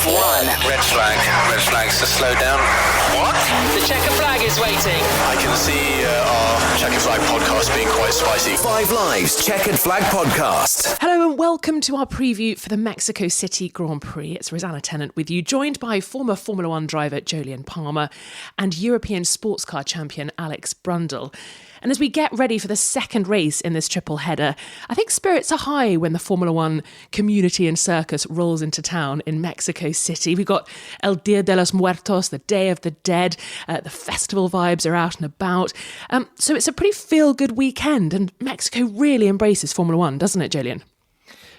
F1. Red flag. Red flags to slow down. What? The checker flag is waiting. I can see our Chequered Flag podcast being quite spicy. 5 Live's Chequered Flag podcast. Hello and welcome to our preview for the Mexico City Grand Prix. It's Rosanna Tennant with you, joined by former Formula One driver Jolyon Palmer and European sports car champion Alex Brundle. And as we get ready for the second race in this triple header, I think spirits are high when the Formula One community and circus rolls into town in Mexico City. We've got El Dia de los Muertos, the Day of the Dead. The festival vibes are out and about. So it's a pretty feel-good weekend, and Mexico really embraces Formula One, doesn't it, Jolyon?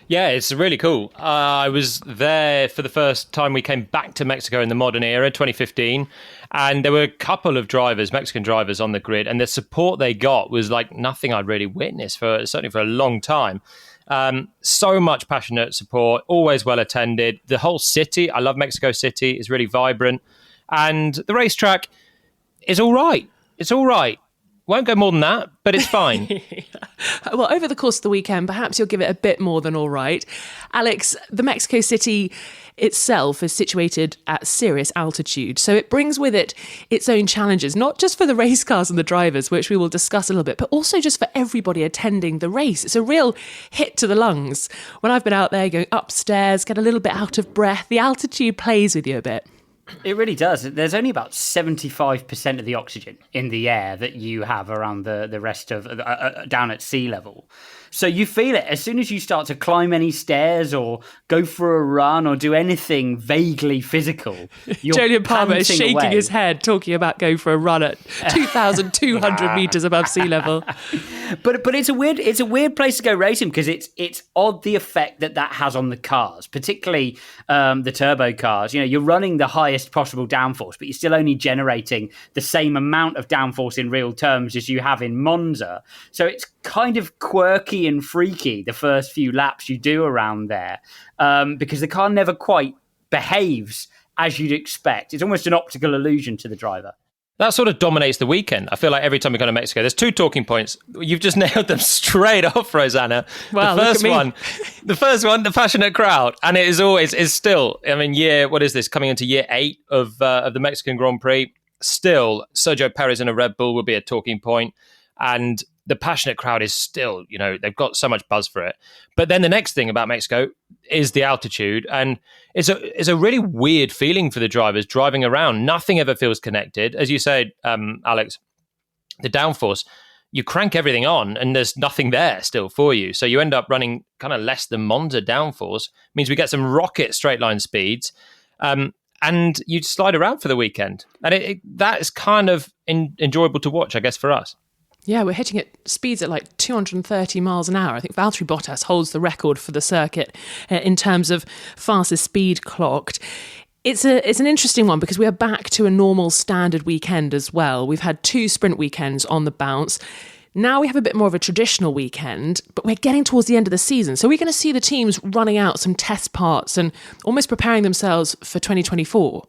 Yeah, it's really cool. I was there for the first time we came back to Mexico in the modern era, 2015, and there were a couple of drivers, Mexican drivers on the grid, and the support they got was like nothing I'd really witnessed certainly for a long time. So much passionate support, always well attended. The whole city, I love Mexico City, is really vibrant, and the racetrack is all right. It's all right. Won't go more than that, but it's fine. Well, over the course of the weekend, perhaps you'll give it a bit more than all right. Alex, the Mexico City itself is situated at serious altitude, so it brings with it its own challenges, not just for the race cars and the drivers, which we will discuss a little bit, but also just for everybody attending the race. It's a real hit to the lungs. When I've been out there going upstairs, get a little bit out of breath, the altitude plays with you a bit. It really does. There's only about 75% of the oxygen in the air that you have around the rest of down at sea level. So you feel it as soon as you start to climb any stairs or go for a run or do anything vaguely physical. Jolyon Palmer is shaking away. his head talking about going for a run at 2,200 metres above sea level. But it's a weird place to go racing because it's odd the effect that has on the cars, particularly the turbo cars. You know, you're running the highest possible downforce, but you're still only generating the same amount of downforce in real terms as you have in Monza. So it's kind of quirky and freaky the first few laps you do around there because the car never quite behaves as you'd expect. It's almost an optical illusion to the driver. That sort of dominates the weekend. I feel like every time we go to Mexico, there's two talking points. You've just nailed them straight off, Rosanna. Wow, the first one, the passionate crowd. And it is still, I mean, what is this, coming into year 8 of the Mexican Grand Prix? Still, Sergio Perez in a Red Bull will be a talking point. And the passionate crowd is still, they've got so much buzz for it. But then the next thing about Mexico is the altitude. And it's a really weird feeling for the drivers driving around. Nothing ever feels connected. As you said, Alex, the downforce, you crank everything on and there's nothing there still for you. So you end up running kind of less than Monza downforce. Means we get some rocket straight line speeds. And you slide around for the weekend. And that is kind of enjoyable to watch, I guess, for us. Yeah, we're hitting at speeds at like 230 miles an hour. I think Valtteri Bottas holds the record for the circuit in terms of fastest speed clocked. It's an interesting one because we are back to a normal standard weekend as well. We've had 2 sprint weekends on the bounce. Now we have a bit more of a traditional weekend, but we're getting towards the end of the season. So we're going to see the teams running out some test parts and almost preparing themselves for 2024.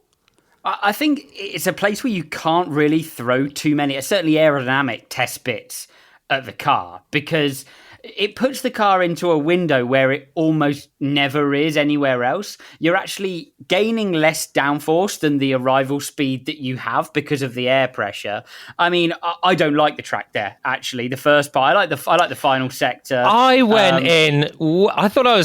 I think it's a place where you can't really throw too many, certainly aerodynamic test bits at the car because it puts the car into a window where it almost never is anywhere else. You're actually gaining less downforce than the arrival speed that you have because of the air pressure. I mean, I don't like the track there, actually. The first part, I like the final sector. I went in, I thought I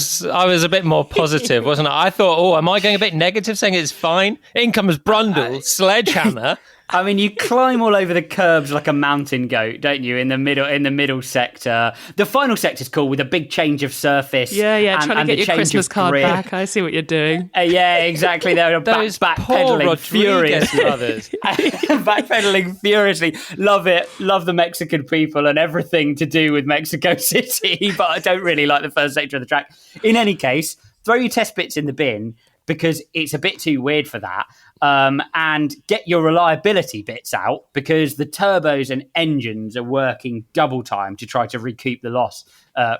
was a bit more positive, wasn't I? I thought, am I going a bit negative saying it's fine? In comes Brundle, sledgehammer. I mean, you climb all over the curbs like a mountain goat, don't you? In the middle sector, the final sector's cool with a big change of surface. Yeah, trying to get your Christmas card back. I see what you're doing. Yeah, exactly. They're backpedaling furiously. Backpedaling furiously. Love it. Love the Mexican people and everything to do with Mexico City, but I don't really like the first sector of the track. In any case, throw your test bits in the bin because it's a bit too weird for that. And get your reliability bits out because the turbos and engines are working double time to try to recoup the loss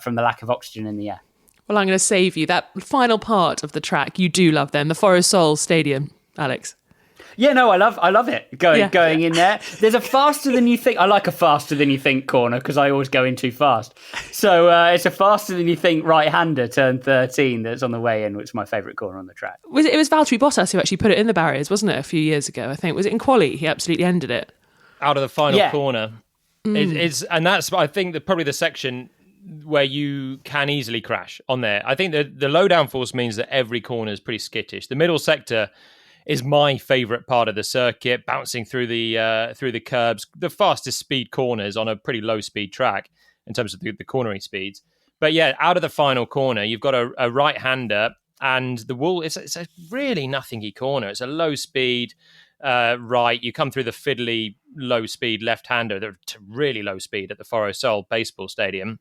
from the lack of oxygen in the air. Well, I'm going to save you. That final part of the track, you do love them, the Forest Sol Stadium, Alex. Yeah, no, I love it going in there. There's a faster than you think. I like a faster than you think corner because I always go in too fast. So it's a faster than you think right-hander, turn 13, that's on the way in, which is my favourite corner on the track. It was Valtteri Bottas who actually put it in the barriers, wasn't it, a few years ago? I think was it in quali? He absolutely ended it out of the final corner. And that's I think probably the section where you can easily crash on there. I think the low downforce means that every corner is pretty skittish. The middle sector is my favourite part of the circuit, bouncing through the curbs, the fastest speed corners on a pretty low speed track in terms of the cornering speeds. But yeah, out of the final corner, you've got a right-hander, and the wall, it's a really nothingy corner. It's a low speed right. You come through the fiddly low speed left-hander, they're really low speed at the Foro Sol baseball stadium,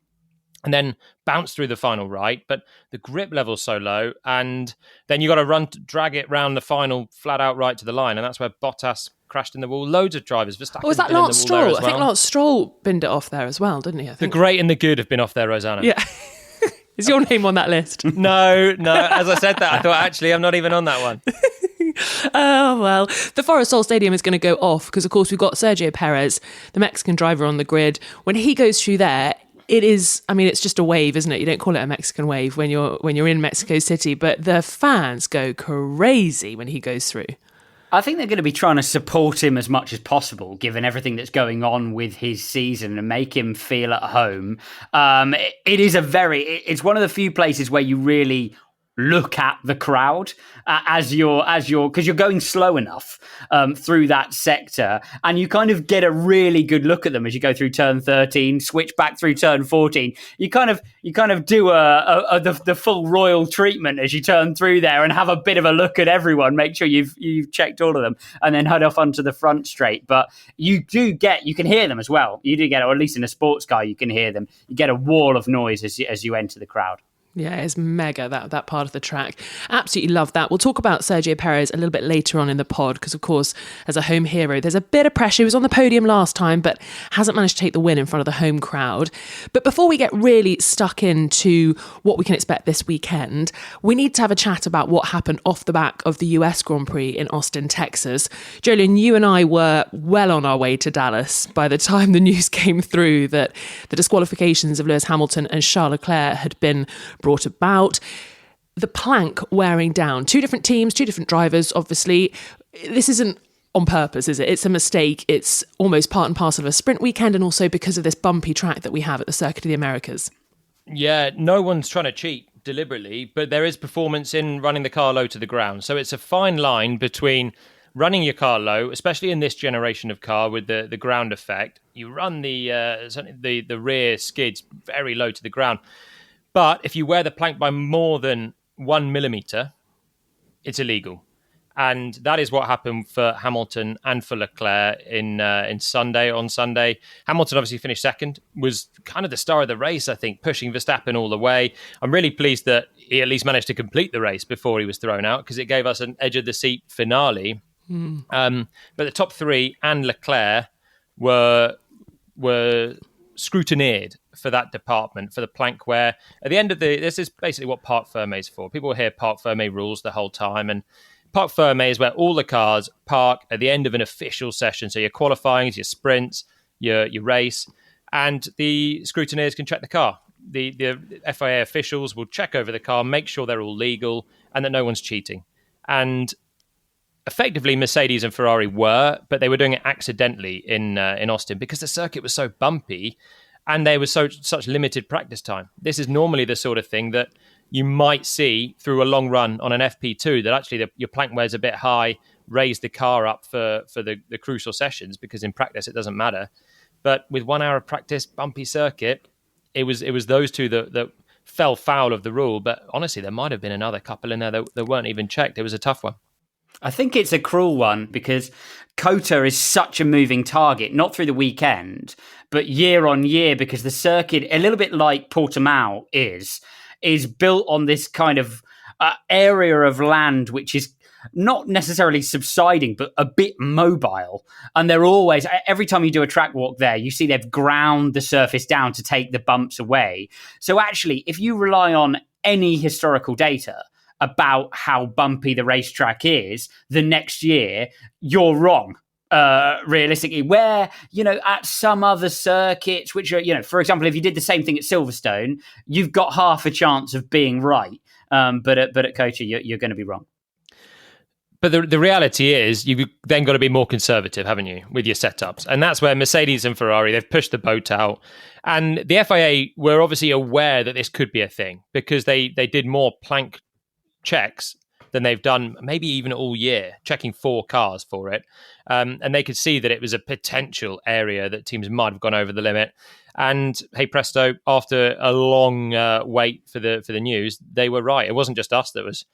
and then bounce through the final right, but the grip level's so low, and then you got to drag it round the final flat out right to the line, and that's where Bottas crashed in the wall. Loads of drivers. Verstappen was that Lance Stroll? I think Lance Stroll binned it off there as well, didn't he? I think. The great and the good have been off there, Rosanna. Yeah. Is your name on that list? No. As I said that, I thought, actually, I'm not even on that one. Oh, well, the Foro Sol Stadium is going to go off because, of course, we've got Sergio Perez, the Mexican driver, on the grid. When he goes through there, it is, I mean, it's just a wave, isn't it? You don't call it a Mexican wave when you're in Mexico City, but the fans go crazy when he goes through. I think they're going to be trying to support him as much as possible, given everything that's going on with his season, and make him feel at home. It's one of the few places where you really look at the crowd because you're going slow enough through that sector, and you kind of get a really good look at them as you go through turn 13, switch back through turn 14. You kind of do the full royal treatment as you turn through there and have a bit of a look at everyone, make sure you've checked all of them, and then head off onto the front straight. But you can hear them as well. You do get, or at least in a sports car, you can hear them. You get a wall of noise as you enter the crowd. Yeah, it's mega, that part of the track. Absolutely love that. We'll talk about Sergio Perez a little bit later on in the pod because, of course, as a home hero, there's a bit of pressure. He was on the podium last time, but hasn't managed to take the win in front of the home crowd. But before we get really stuck into what we can expect this weekend, we need to have a chat about what happened off the back of the US Grand Prix in Austin, Texas. Jolien, you and I were well on our way to Dallas by the time the news came through that the disqualifications of Lewis Hamilton and Charles Leclerc had been brought about. The plank wearing down. Two different teams, two different drivers, obviously. This isn't on purpose, is it? It's a mistake. It's almost part and parcel of a sprint weekend, and also because of this bumpy track that we have at the Circuit of the Americas. Yeah, no one's trying to cheat deliberately, but there is performance in running the car low to the ground. So it's a fine line between running your car low, especially in this generation of car with the ground effect. You run the rear skids very low to the ground. But if you wear the plank by more than 1 millimetre, it's illegal. And that is what happened for Hamilton and for Leclerc on Sunday. Hamilton obviously finished second, was kind of the star of the race, I think, pushing Verstappen all the way. I'm really pleased that he at least managed to complete the race before he was thrown out, because it gave us an edge-of-the-seat finale. But the top three and Leclerc were scrutineered for that department, for the plank wear. At the end of this is basically what Parc Fermé is for. People hear Parc Fermé rules the whole time, and Parc Fermé is where all the cars park at the end of an official session. So your qualifying, your sprints, your race, and the scrutineers can check the car. The FIA officials will check over the car, make sure they're all legal and that no one's cheating. And effectively, Mercedes and Ferrari were, but they were doing it accidentally in Austin because the circuit was so bumpy and there was such limited practice time. This is normally the sort of thing that you might see through a long run on an FP2, that actually your plank wear's a bit high, raise the car up for the crucial sessions, because in practice it doesn't matter. But with 1 hour of practice, bumpy circuit, it was those two that fell foul of the rule. But honestly, there might have been another couple in there that weren't even checked. It was a tough one. I think it's a cruel one because COTA is such a moving target, not through the weekend, but year on year, because the circuit, a little bit like Portimao is built on this kind of area of land which is not necessarily subsiding, but a bit mobile. And they're always, every time you do a track walk there, you see they've ground the surface down to take the bumps away. So actually, if you rely on any historical data, about how bumpy the racetrack is, the next year you're wrong. Realistically, where, at some other circuits, which are, for example, if you did the same thing at Silverstone, you've got half a chance of being right. But at Cocha, you're going to be wrong. But the reality is you've then got to be more conservative, haven't you, with your setups? And that's where Mercedes and Ferrari, they've pushed the boat out. And the FIA were obviously aware that this could be a thing because they did more plank checks than they've done maybe even all year, checking 4 cars for it. And they could see that it was a potential area that teams might have gone over the limit. And hey presto, after a long wait for the news, they were right. It wasn't just us that was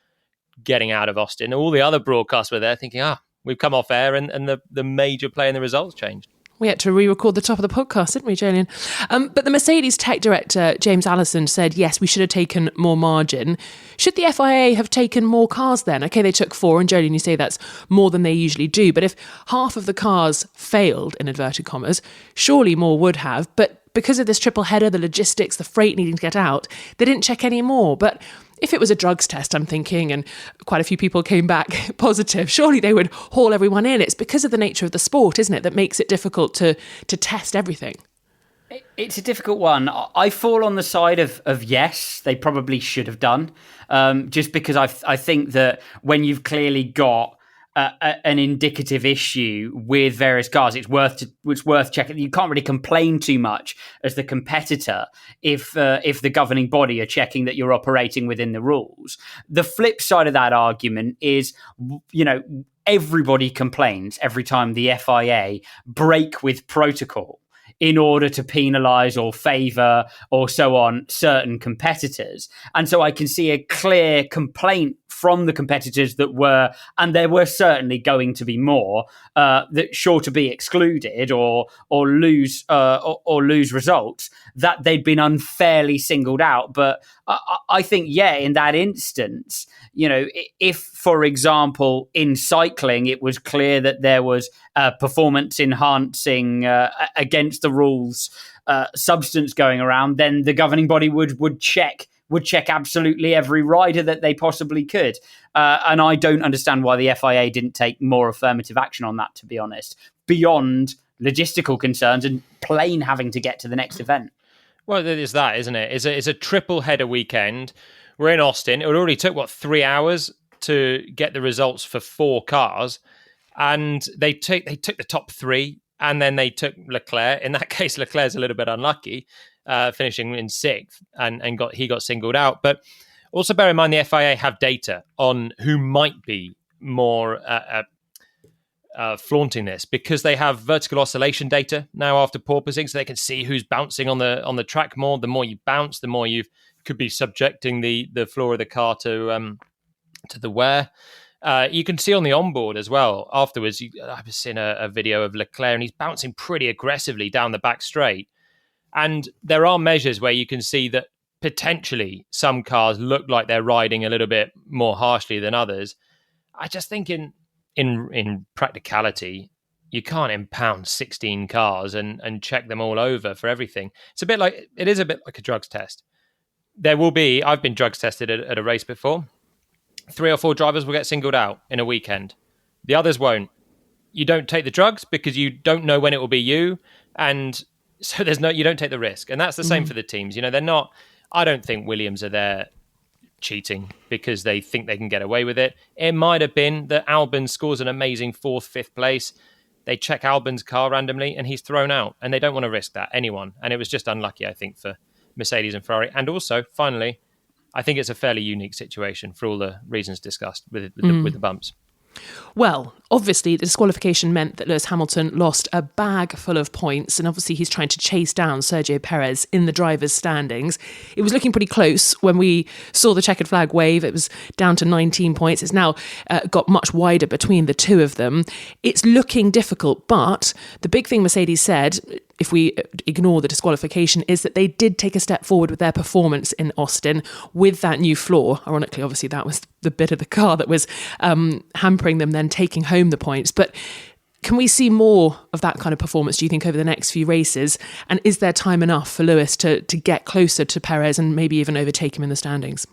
getting out of Austin. All the other broadcasts were there thinking, we've come off air, and the major play in the results changed. We had to re-record the top of the podcast, didn't we, Jolien? But the Mercedes tech director, James Allison, said, yes, we should have taken more margin. Should the FIA have taken more cars then? Okay, they took 4, and Jolien, you say that's more than they usually do. But if half of the cars failed, in inverted commas, surely more would have. But because of this triple header, the logistics, the freight needing to get out, they didn't check any more. But if it was a drugs test, I'm thinking, and quite a few people came back positive, surely they would haul everyone in. It's because of the nature of the sport, isn't it, that makes it difficult to test everything. It's a difficult one. I fall on the side of yes, they probably should have done, just because I think that when you've clearly got an indicative issue with various cars, it's worth checking. You can't really complain too much as the competitor if the governing body are checking that you're operating within the rules. The flip side of that argument is, everybody complains every time the FIA break with protocol in order to penalise or favour or so on certain competitors. And so I can see a clear complaint from the competitors that were, and there were certainly going to be more, that sure to be excluded or lose results, that they'd been unfairly singled out. But I think, in that instance, if, for example, in cycling, it was clear that there was performance enhancing against the rules substance going around, then the governing body would check absolutely every rider that they possibly could. And I don't understand why the FIA didn't take more affirmative action on that, to be honest, beyond logistical concerns and plain having to get to the next event. Well, it is that, isn't it? It's a triple header weekend. We're in Austin. It already took, 3 hours to get the results for 4 cars. And they took the top 3, and then they took Leclerc. In that case, Leclerc's a little bit unlucky, finishing in 6th, and he got singled out. But also bear in mind the FIA have data on who might be more flaunting this, because they have vertical oscillation data now after porpoising, so they can see who's bouncing on the track more. The more you bounce, the more you could be subjecting the floor of the car to the wear. You can see on the onboard as well afterwards. I was seeing a video of Leclerc, and he's bouncing pretty aggressively down the back straight. And there are measures where you can see that potentially some cars look like they're riding a little bit more harshly than others. I just think in practicality, you can't impound 16 cars and check them all over for everything. It is a bit like a drugs test. I've been drugs tested at a race before. 3 or 4 drivers will get singled out in a weekend. The others won't. You don't take the drugs because you don't know when it will be you. And so you don't take the risk. And that's the same for the teams. They're not, I don't think Williams are there cheating because they think they can get away with it. It might have been that Albon scores an amazing 4th, 5th place. They check Albon's car randomly and he's thrown out, and they don't want to risk that, anyone. And it was just unlucky, I think, for Mercedes and Ferrari. And also, finally, I think it's a fairly unique situation for all the reasons discussed with the bumps. Well, obviously, the disqualification meant that Lewis Hamilton lost a bag full of points, and obviously he's trying to chase down Sergio Perez in the drivers' standings. It was looking pretty close when we saw the checkered flag wave. It was down to 19 points. It's now got much wider between the two of them. It's looking difficult, but the big thing Mercedes said, if we ignore the disqualification, is that they did take a step forward with their performance in Austin with that new floor. Ironically, obviously, that was the bit of the car that was hampering them then taking home the points. But can we see more of that kind of performance, do you think, over the next few races? And is there time enough for Lewis to get closer to Perez and maybe even overtake him in the standings?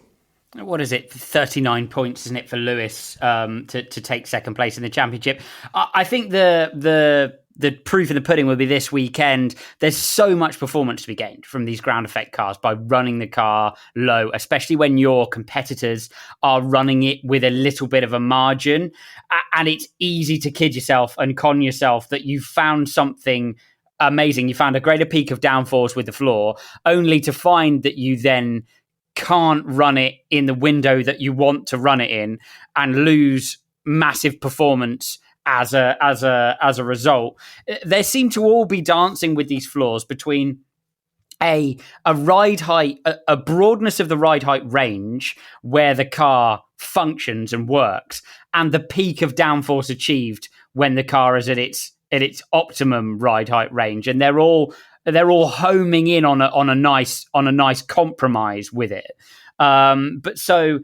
what is it, 39 points, isn't it, for Lewis to take second place in the championship. I think the proof in the pudding will be this weekend. There's so much performance to be gained from these ground effect cars by running the car low, especially when your competitors are running it with a little bit of a margin. And it's easy to kid yourself and con yourself that you've found something amazing. You found a greater peak of downforce with the floor, only to find that you then can't run it in the window that you want to run it in and lose massive performance as a result. There seem to all be dancing with these floors between a ride height, a broadness of the ride height range where the car functions and works, and the peak of downforce achieved when the car is at its optimum ride height range, and they're all homing in on a nice compromise with it. But so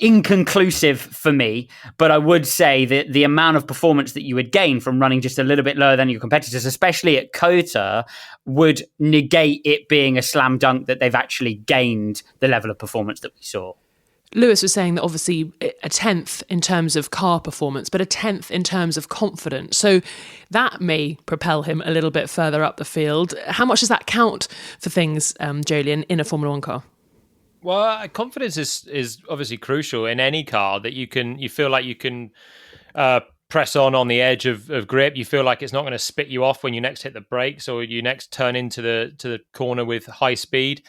inconclusive for me, but I would say that the amount of performance that you would gain from running just a little bit lower than your competitors, especially at COTA, would negate it being a slam dunk that they've actually gained the level of performance that we saw. Lewis was saying that obviously a 10th in terms of car performance, but a 10th in terms of confidence. So that may propel him a little bit further up the field. How much does that count for things, Jolyon, in a Formula One car? Well, confidence is obviously crucial in any car, that you feel like you can press on the edge of grip. You feel like it's not going to spit you off when you next hit the brakes or you next turn into the corner with high speed.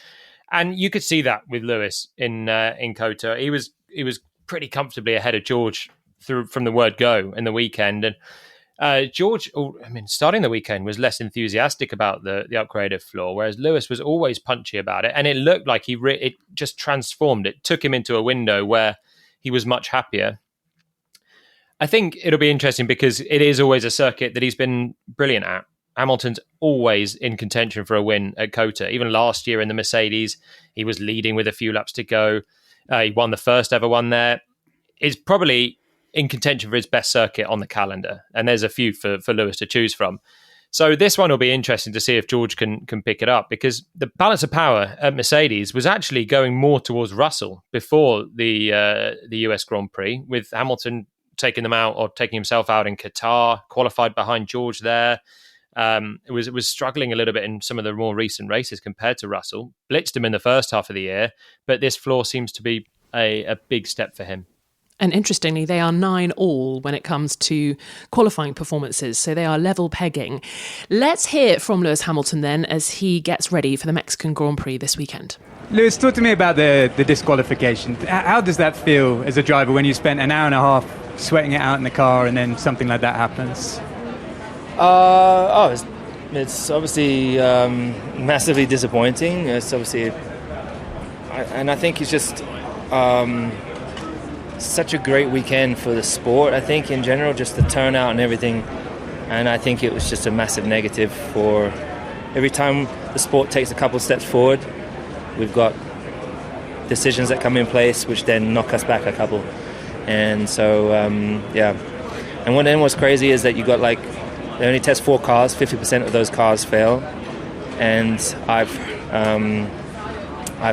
And you could see that with Lewis in COTA. He was pretty comfortably ahead of George from the word go in the weekend. And George, starting the weekend, was less enthusiastic about the upgraded floor, whereas Lewis was always punchy about it. And it looked like it just transformed. It took him into a window where he was much happier. I think it'll be interesting because it is always a circuit that he's been brilliant at. Hamilton's always in contention for a win at COTA. Even last year in the Mercedes, he was leading with a few laps to go. He won the first ever one there. It's probably in contention for his best circuit on the calendar. And there's a few for Lewis to choose from. So this one will be interesting to see if George can pick it up, because the balance of power at Mercedes was actually going more towards Russell before the US Grand Prix, with Hamilton taking himself out in Qatar, qualified behind George there. It was struggling a little bit in some of the more recent races compared to Russell. Blitzed him in the first half of the year, but this floor seems to be a big step for him. And interestingly, they are 9-all when it comes to qualifying performances, so they are level pegging. Let's hear from Lewis Hamilton then as he gets ready for the Mexican Grand Prix this weekend. Lewis, talk to me about the disqualification. How does that feel as a driver when you spent an hour and a half sweating it out in the car and then something like that happens? It's obviously massively disappointing. It's obviously, and I think it's just such a great weekend for the sport. I think in general, just the turnout and everything, and I think it was just a massive negative for every time the sport takes a couple of steps forward. We've got decisions that come in place which then knock us back a couple, and so And what's crazy is that you got they only test 4 cars, 50% of those cars fail, and I've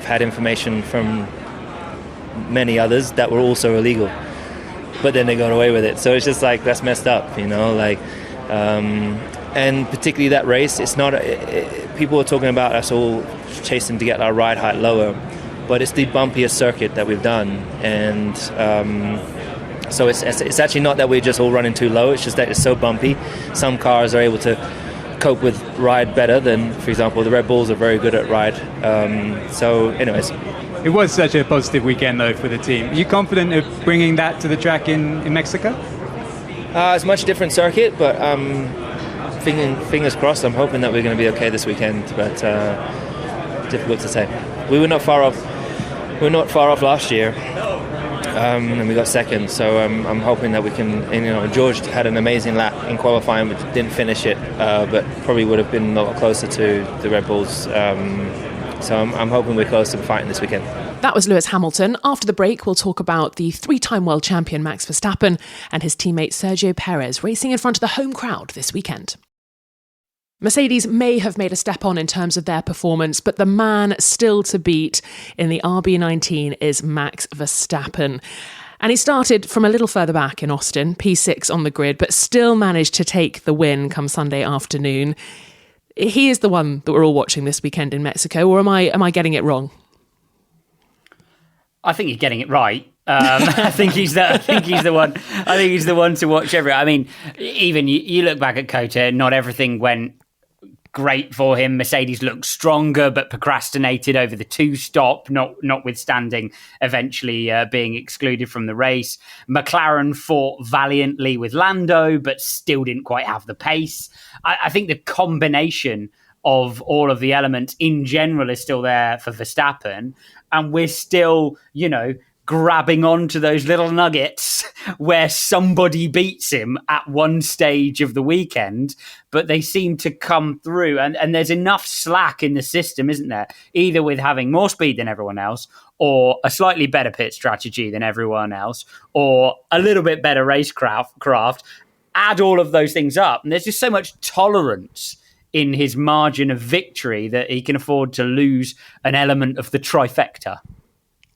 had information from many others that were also illegal, but then they got away with it. So it's just that's messed up, and particularly that race, it's not people are talking about us all chasing to get our ride height lower, but it's the bumpiest circuit that we've done, and so it's actually not that we're just all running too low. It's just that it's so bumpy. Some cars are able to cope with ride better than, for example, the Red Bulls are very good at ride. So anyways. It was such a positive weekend, though, for the team. Are you confident of bringing that to the track in Mexico? It's a much different circuit, but fingers crossed. I'm hoping that we're going to be okay this weekend, but difficult to say. We were not far off. We were not far off last year. And we got second, so I'm hoping that we can. And, George had an amazing lap in qualifying, but didn't finish it. But probably would have been a lot closer to the Red Bulls. So I'm hoping we're close to fighting this weekend. That was Lewis Hamilton. After the break, we'll talk about the 3-time world champion Max Verstappen and his teammate Sergio Perez racing in front of the home crowd this weekend. Mercedes may have made a step on in terms of their performance, but the man still to beat in the RB19 is Max Verstappen. And he started from a little further back in Austin, P6 on the grid, but still managed to take the win come Sunday afternoon. He is the one that we're all watching this weekend in Mexico, or am I getting it wrong? I think you're getting it right. I think he's the one. I think he's the one to watch I mean, even you look back at Cota, not everything went great for him. Mercedes looked stronger, but procrastinated over the two-stop, notwithstanding eventually being excluded from the race. McLaren fought valiantly with Lando, but still didn't quite have the pace. I think the combination of all of the elements in general is still there for Verstappen, and we're still, grabbing onto those little nuggets where somebody beats him at one stage of the weekend, but they seem to come through. And there's enough slack in the system, isn't there? Either with having more speed than everyone else, or a slightly better pit strategy than everyone else, or a little bit better racecraft. Add all of those things up, and there's just so much tolerance in his margin of victory that he can afford to lose an element of the trifecta.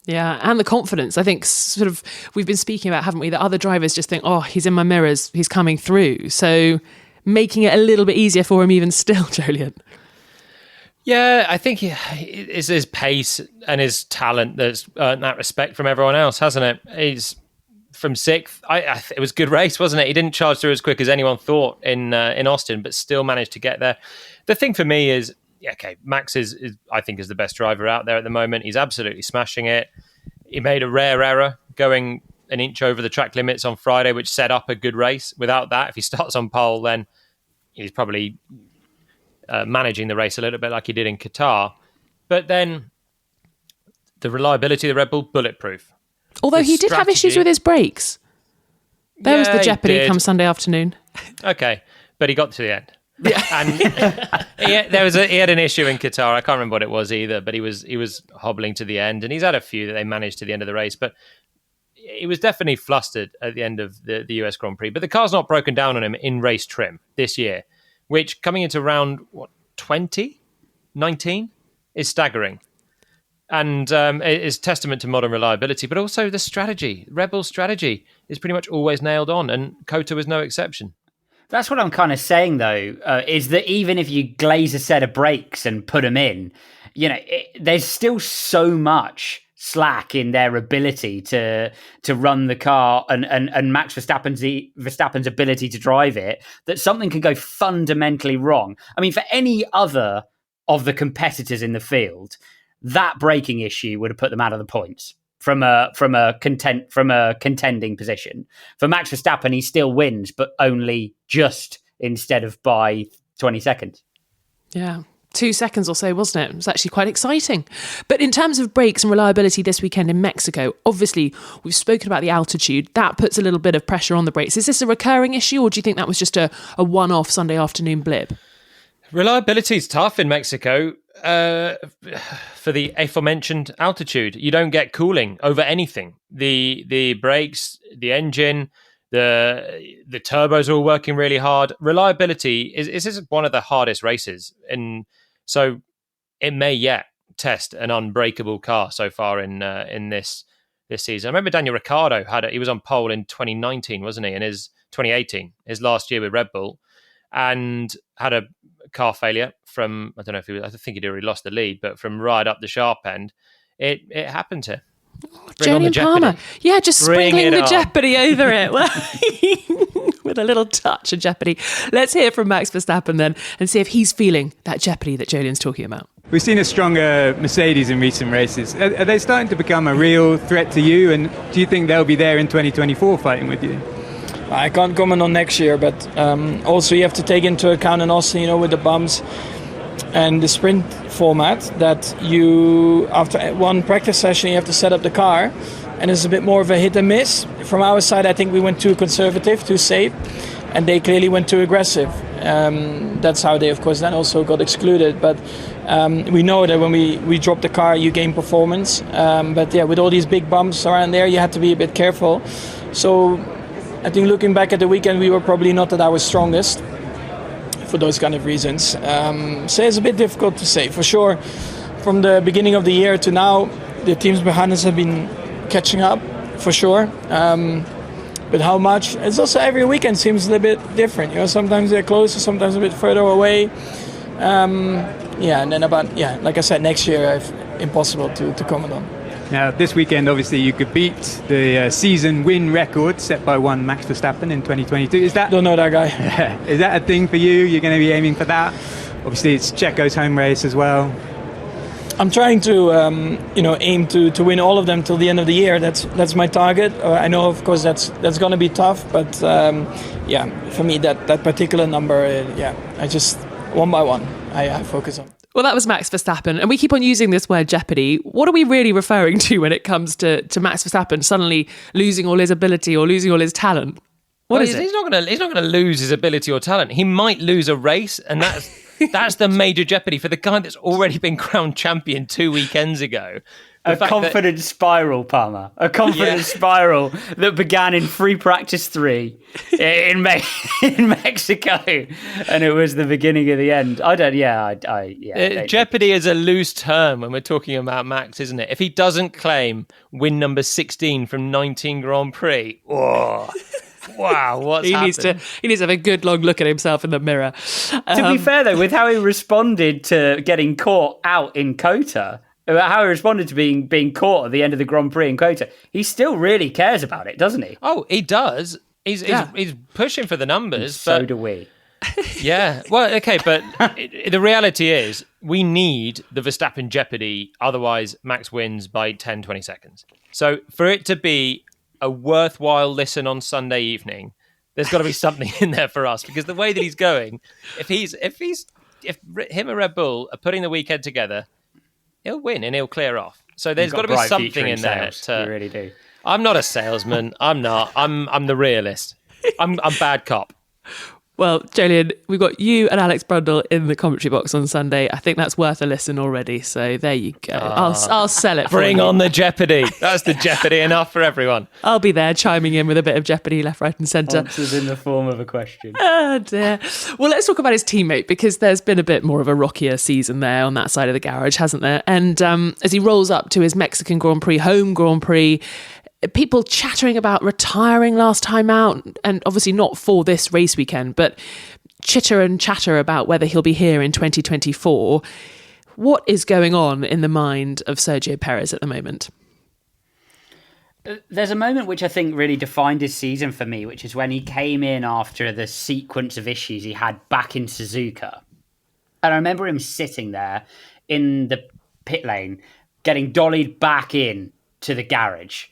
Yeah, and the confidence. I think sort of we've been speaking about, haven't we, that other drivers just think, oh, he's in my mirrors, he's coming through. So making it a little bit easier for him even still, Jolyon. Yeah, I think it's his pace and his talent that's earned that respect from everyone else, hasn't it? He's from sixth. It was a good race, wasn't it? He didn't charge through as quick as anyone thought in Austin, but still managed to get there. The thing for me is, Max is I think is the best driver out there at the moment. He's absolutely smashing it. He made a rare error going an inch over the track limits on Friday, which set up a good race. Without that, if he starts on pole, then he's probably managing the race a little bit like he did in Qatar. But then the reliability of the Red Bull, bulletproof. Although he did have issues with his brakes. There was the jeopardy come Sunday afternoon. Okay, but he got to the end. Yeah. And he had an issue in Qatar. I can't remember what it was either, but he was hobbling to the end, and he's had a few that they managed to the end of the race, but he was definitely flustered at the end of the US Grand Prix. But the car's not broken down on him in race trim this year, which coming into round 19 is staggering. And it is testament to modern reliability, but also the strategy. Red Bull's strategy is pretty much always nailed on, and Cota was no exception. That's what I'm kind of saying, though, is that even if you glaze a set of brakes and put them in, there's still so much slack in their ability to run the car and Max Verstappen's ability to drive it, that something could go fundamentally wrong. I mean, for any other of the competitors in the field, that braking issue would have put them out of the points from a contending position. For Max Verstappen, he still wins, but only just instead of by 20 seconds. Yeah, 2 seconds or so, wasn't it? It was actually quite exciting. But in terms of brakes and reliability this weekend in Mexico, obviously we've spoken about the altitude. That puts a little bit of pressure on the brakes. Is this a recurring issue, or do you think that was just a one-off Sunday afternoon blip? Reliability is tough in Mexico for the aforementioned altitude. You don't get cooling over anything. The brakes, the engine, the turbos are all working really hard. Reliability is one of the hardest races, and so it may yet test an unbreakable car so far in this season. I remember Daniel Ricciardo he was on pole in 2019, wasn't he? In his 2018, his last year with Red Bull, and had a car failure from, I don't know if I think he'd already lost the lead, but from right up the sharp end, it happened to. Jolyon Palmer. Yeah, just sprinkling the jeopardy over it. With a little touch of jeopardy. Let's hear from Max Verstappen then and see if he's feeling that jeopardy that Jolyon's talking about. We've seen a stronger Mercedes in recent races. Are they starting to become a real threat to you? And do you think they'll be there in 2024 fighting with you? I can't comment on next year, but also you have to take into account in Austin, with the bumps and the sprint format, that you, after one practice session, you have to set up the car, and it's a bit more of a hit and miss. From our side, I think we went too conservative, too safe, and they clearly went too aggressive. That's how they, of course, then also got excluded. But we know that when we drop the car, you gain performance. But yeah, with all these big bumps around there, you had to be a bit careful. So I think looking back at the weekend, we were probably not at our strongest. for those kind of reasons. So it's a bit difficult to say. For sure, from the beginning of the year to now, the teams behind us have been catching up, for sure. But how much? It's also every weekend seems a little bit different. Sometimes they're closer, sometimes a bit further away. And then like I said, next year, impossible to comment on. Now, this weekend, obviously, you could beat the season win record set by one Max Verstappen in 2022. Don't know that guy. Is that a thing for you? You're going to be aiming for that? Obviously, it's Checo's home race as well. I'm trying to, aim to win all of them till the end of the year. That's my target. I know, of course, that's going to be tough, but for me, that particular number, I just one by one, I focus on. Well, that was Max Verstappen, and we keep on using this word jeopardy. What are we really referring to when it comes to Max Verstappen suddenly losing all his ability or losing all his talent? What is it? He's not going to lose his ability or talent. He might lose a race, and that's the major jeopardy for the guy that's already been crowned champion 2 weekends ago. A confidence spiral, Palmer. A confidence spiral that began in free practice 3 in Mexico, and it was the beginning of the end. Jeopardy is a loose term when we're talking about Max, isn't it? If he doesn't claim win number 16 from 19 Grand Prix, wow, what's happened? He needs to have a good long look at himself in the mirror. To be fair, though, with how he responded to getting caught out in Kota, about how he responded to being caught at the end of the Grand Prix in Kota, he still really cares about it, doesn't he? Oh, he does. He's pushing for the numbers. So do we. Yeah. Well, okay, but the reality is we need the Verstappen jeopardy. Otherwise, Max wins by 10, 20 seconds. So for it to be a worthwhile listen on Sunday evening, there's got to be something in there for us, because the way that he's going, if him and Red Bull are putting the weekend together, he'll win and he'll clear off. So there's got to be something in there. You really do. I'm not a salesman. I'm not. I'm the realist. I'm bad cop. Well, Jolien, we've got you and Alex Brundle in the commentary box on Sunday. I think that's worth a listen already. So there you go. I'll sell it. Bring on the jeopardy. That's the jeopardy enough for everyone. I'll be there chiming in with a bit of jeopardy left, right and centre. Answers in the form of a question. Oh dear. Well, let's talk about his teammate, because there's been a bit more of a rockier season there on that side of the garage, hasn't there? And as he rolls up to his Mexican Grand Prix, home Grand Prix, people chattering about retiring last time out, and obviously not for this race weekend, but chitter and chatter about whether he'll be here in 2024. What is going on in the mind of Sergio Perez at the moment? There's a moment which I think really defined his season for me, which is when he came in after the sequence of issues he had back in Suzuka. And I remember him sitting there in the pit lane, getting dollied back in to the garage.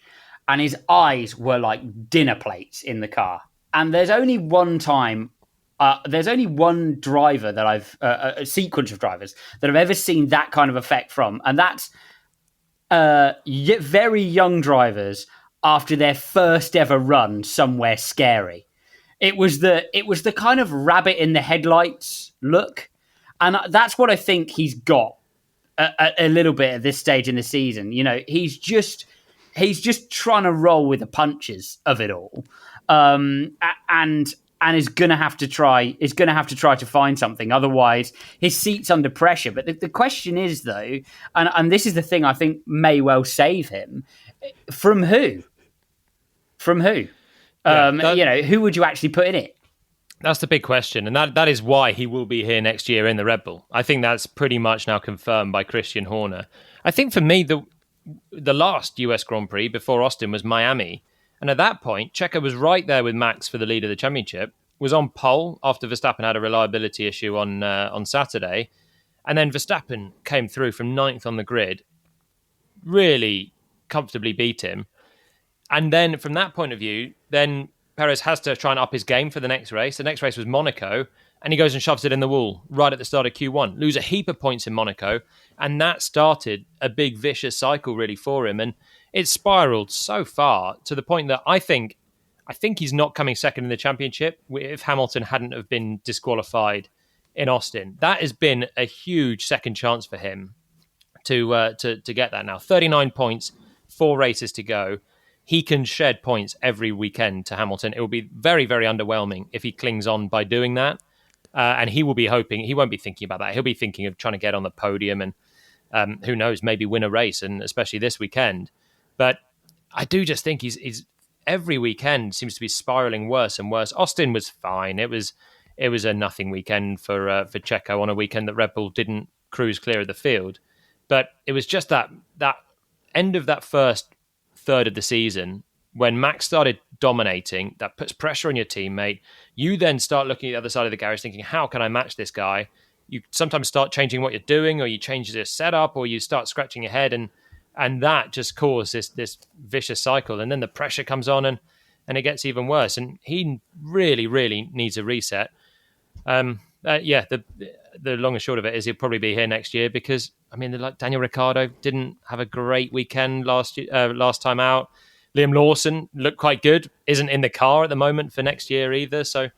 And his eyes were like dinner plates in the car. And there's only one time, there's only one driver that a sequence of drivers that I've ever seen that kind of effect from. And that's very young drivers after their first ever run somewhere scary. It was the kind of rabbit in the headlights look. And that's what I think he's got a little bit at this stage in the season. He's just trying to roll with the punches of it all, and is going to have to try to find something. Otherwise, his seat's under pressure. But the question is, though, and this is the thing I think may well save him. From who? From who? Who would you actually put in it? That's the big question, and that is why he will be here next year in the Red Bull. I think that's pretty much now confirmed by Christian Horner. I think for me, the last US Grand Prix before Austin was Miami. And at that point, Checo was right there with Max for the lead of the championship, was on pole after Verstappen had a reliability issue on Saturday. And then Verstappen came through from 9th on the grid, really comfortably beat him. And then from that point of view, then Perez has to try and up his game for the next race. The next race was Monaco, and he goes and shoves it in the wall right at the start of Q1. Lose a heap of points in Monaco, and that started a big vicious cycle really for him. And it spiraled so far to the point that I think he's not coming second in the championship if Hamilton hadn't have been disqualified in Austin. That has been a huge second chance for him to get that now. 39 points, 4 races to go. He can shed points every weekend to Hamilton. It will be very, very underwhelming if he clings on by doing that. And he will be hoping, he won't be thinking about that. He'll be thinking of trying to get on the podium and who knows, maybe win a race, and especially this weekend. But I do just think he's every weekend seems to be spiraling worse and worse. Austin was fine. It was a nothing weekend for Checo on a weekend that Red Bull didn't cruise clear of the field. But it was just that end of that first third of the season when Max started dominating, that puts pressure on your teammate. You then start looking at the other side of the garage thinking, how can I match this guy? You sometimes start changing what you're doing, or you change your setup, or you start scratching your head, and that just causes this vicious cycle. And then the pressure comes on and it gets even worse. And he really, really needs a reset. The long and short of it is he'll probably be here next year because, I mean, like Daniel Ricciardo didn't have a great weekend last time out. Liam Lawson looked quite good, isn't in the car at the moment for next year either. So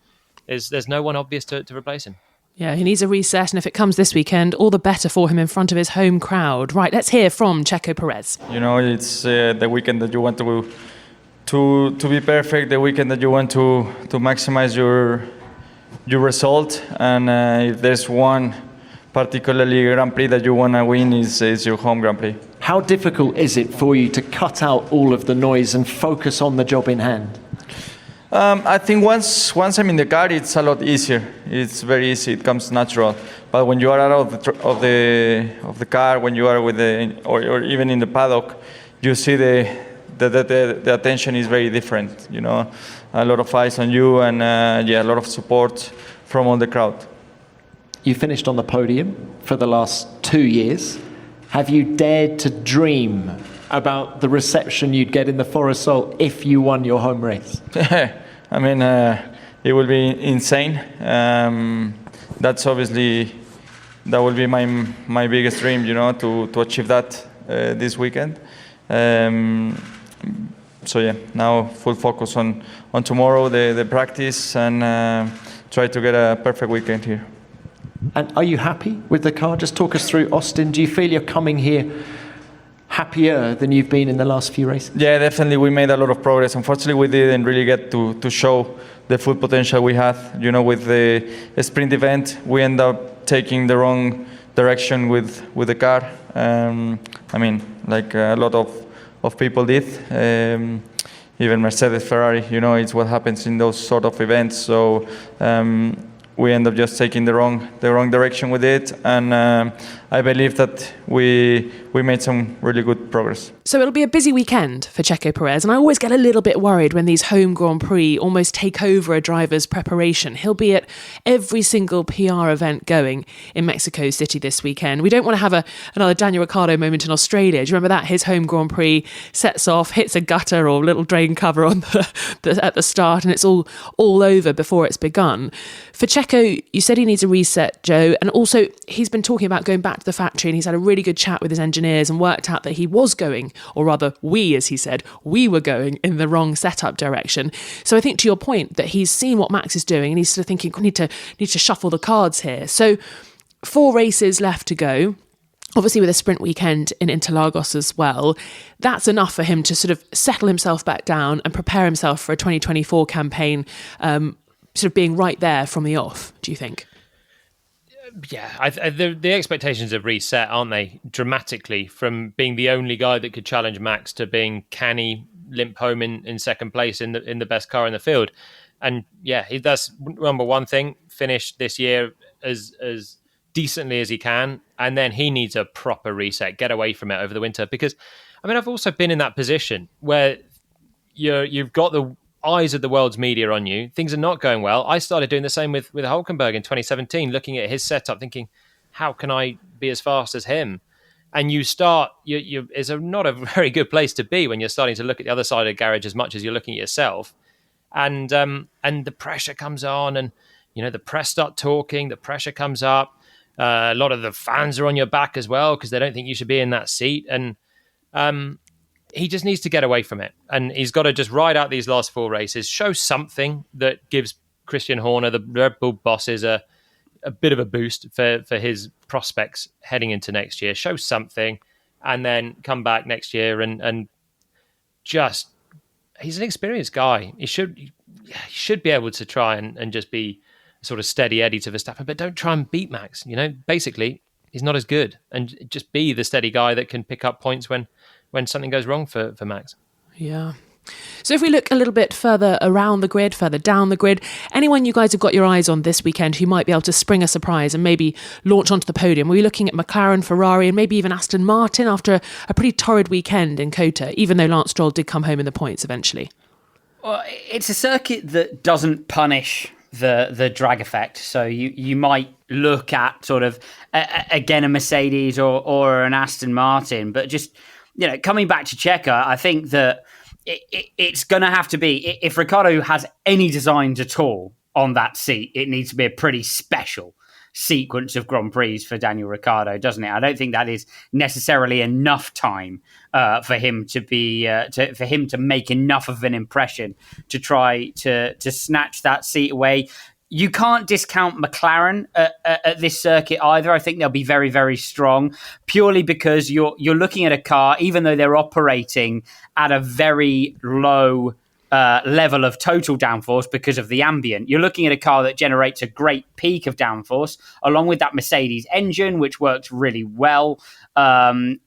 there's no one obvious to replace him. Yeah, he needs a reset, and if it comes this weekend, all the better for him in front of his home crowd. Right, let's hear from Checo Perez. It's the weekend that you want to be perfect, the weekend that you want to maximize your result, and if there's one particularly Grand Prix that you want to win is your home Grand Prix. How difficult is it for you to cut out all of the noise and focus on the job in hand? I think once I'm in the car, it's a lot easier. It's very easy. It comes natural. But when you are out of the car, when you are with or even in the paddock, you see the attention is very different. A lot of eyes on you, and a lot of support from all the crowd. You finished on the podium for the last 2 years. Have you dared to dream about the reception you'd get in the Forest Sol if you won your home race? I mean, it will be insane. That will be my biggest dream, to achieve that this weekend. Now full focus on tomorrow, the practice, and try to get a perfect weekend here. And are you happy with the car? Just talk us through Austin. Do you feel you're coming here happier than you've been in the last few races? Yeah, definitely. We made a lot of progress. Unfortunately, we didn't really get to show the full potential we had. With the sprint event, we end up taking the wrong direction with the car. Like a lot of people did. Even Mercedes, Ferrari, it's what happens in those sort of events. So we end up just taking the wrong direction with it, and I believe that we made some really good progress. So it'll be a busy weekend for Checo Perez, and I always get a little bit worried when these home Grand Prix almost take over a driver's preparation. He'll be at every single PR event going in Mexico City this weekend. We don't want to have another Daniel Ricciardo moment in Australia. Do you remember that? His home Grand Prix sets off, hits a gutter or little drain cover on at the start, and it's all over before it's begun. For Checo, you said he needs a reset, Joe, and also he's been talking about going back to the factory, and he's had a really good chat with his engineers and worked out that he was going, or rather we, as he said, we were going in the wrong setup direction. So I think to your point that he's seen what Max is doing and he's sort of thinking, we need to shuffle the cards here. So 4 races left to go. Obviously with a sprint weekend in Interlagos as well, that's enough for him to sort of settle himself back down and prepare himself for a 2024 campaign, sort of being right there from the off, do you think? Yeah, the expectations have reset, aren't they? Dramatically, from being the only guy that could challenge Max to being canny, limp home in second place in the best car in the field. And yeah, he does number one thing, finish this year as decently as he can, and then he needs a proper reset, get away from it over the winter. Because I mean, I've also been in that position where you've got the eyes of the world's media on you. Things are not going well. I started doing the same with Hülkenberg in 2017, looking at his setup, thinking, how can I be as fast as him? And you start, it's not a very good place to be when you're starting to look at the other side of the garage as much as you're looking at yourself. And the pressure comes on, and the press start talking, the pressure comes up. A lot of the fans are on your back as well because they don't think you should be in that seat. And he just needs to get away from it. And he's got to just ride out these last 4 races, show something that gives Christian Horner, the Red Bull bosses, a bit of a boost for his prospects heading into next year. Show something, and then come back next year and just... He's an experienced guy. He should be able to try and just be sort of steady Eddie to Verstappen, but don't try and beat Max. Basically, he's not as good, and just be the steady guy that can pick up points when something goes wrong for Max. Yeah. So if we look a little bit further around the grid, further down the grid, anyone you guys have got your eyes on this weekend who might be able to spring a surprise and maybe launch onto the podium? Were you looking at McLaren, Ferrari and maybe even Aston Martin after a pretty torrid weekend in COTA, even though Lance Stroll did come home in the points eventually? Well, it's a circuit that doesn't punish the drag effect. So you might look at sort of, again, a Mercedes or an Aston Martin, but just, coming back to Chequered, I think that it's going to have to be, if Ricciardo has any designs at all on that seat, it needs to be a pretty special sequence of Grand Prix for Daniel Ricciardo, doesn't it? I don't think that is necessarily enough time for him to be for him to make enough of an impression to try to snatch that seat away. You can't discount McLaren at this circuit either. I think they'll be very, very strong, purely because you're looking at a car, even though they're operating at a very low level of total downforce because of the ambient. You're looking at a car that generates a great peak of downforce, along with that Mercedes engine, which works really well in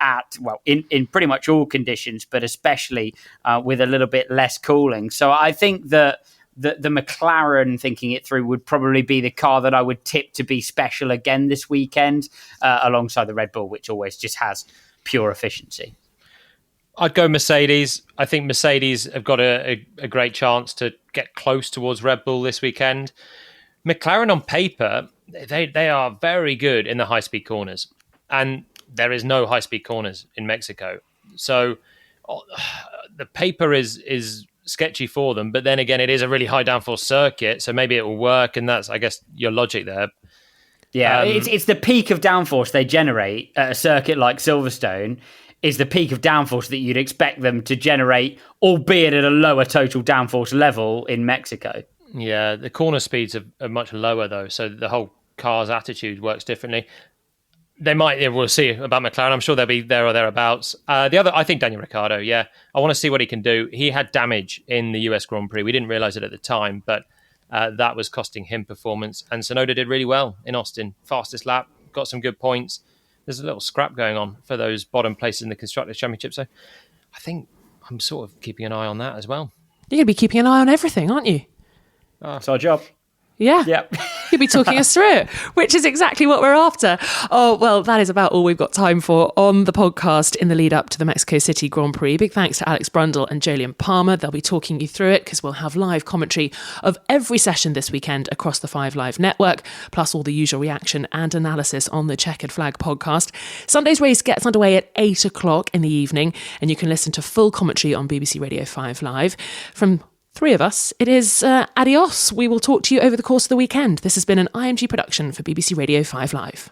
pretty much all conditions, but especially with a little bit less cooling. So I think that the McLaren, thinking it through, would probably be the car that I would tip to be special again this weekend, alongside the Red Bull, which always just has pure efficiency. I'd go Mercedes. I think Mercedes have got a great chance to get close towards Red Bull this weekend. McLaren on paper, they are very good in the high-speed corners, and there is no high-speed corners in Mexico. So the paper is sketchy for them, but then again, it is a really high downforce circuit, so maybe it will work, and that's, I guess, your logic there. Yeah, it's the peak of downforce they generate at a circuit like Silverstone is the peak of downforce that you'd expect them to generate, albeit at a lower total downforce level in Mexico. Yeah, the corner speeds are much lower, though, so the whole car's attitude works differently. We'll see about McLaren. I'm sure they'll be there or thereabouts. The other, I think Daniel Ricciardo, yeah. I want to see what he can do. He had damage in the US Grand Prix. We didn't realise it at the time, but that was costing him performance. And Tsunoda did really well in Austin. Fastest lap, got some good points. There's a little scrap going on for those bottom places in the Constructors' Championship. So I think I'm sort of keeping an eye on that as well. You're going to be keeping an eye on everything, aren't you? It's our job. Yeah. Yep. You'll be talking us through it, which is exactly what we're after. Oh, well, that is about all we've got time for on the podcast in the lead up to the Mexico City Grand Prix. Big thanks to Alex Brundle and Jolyon Palmer. They'll be talking you through it because we'll have live commentary of every session this weekend across the 5 Live network, plus all the usual reaction and analysis on the Chequered Flag podcast. Sunday's race gets underway at 8 o'clock in the evening, and you can listen to full commentary on BBC Radio 5 Live. From 3 of us, it is adios. We will talk to you over the course of the weekend. This has been an IMG production for BBC Radio 5 Live.